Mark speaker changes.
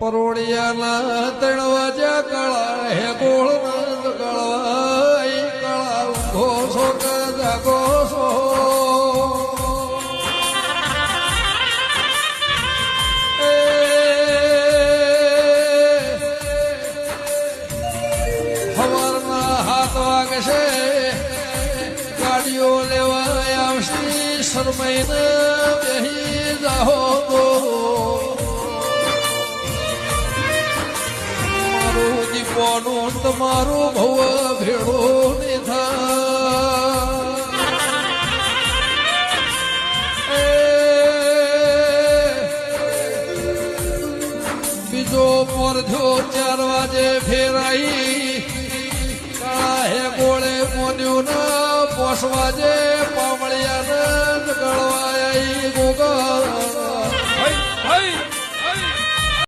Speaker 1: પરોડિયાના તણવાજા કળા હે ગોળ નંદ કળવાઈ કળા ઘોષો કદા ઘોષો સવારના 7 વાગશે ગાડીઓ લેવા આવશે શરમાઈને બેહી જાઓ તો દીપોનું તમારું ભવ ભેળો ને બીજો મોરધ્યો 4 વાગે ફેરાઈ કાળા હે ગોળે મોન્યું ના 5 વાગે પામળિયા ને ગળવાઈ ગોગા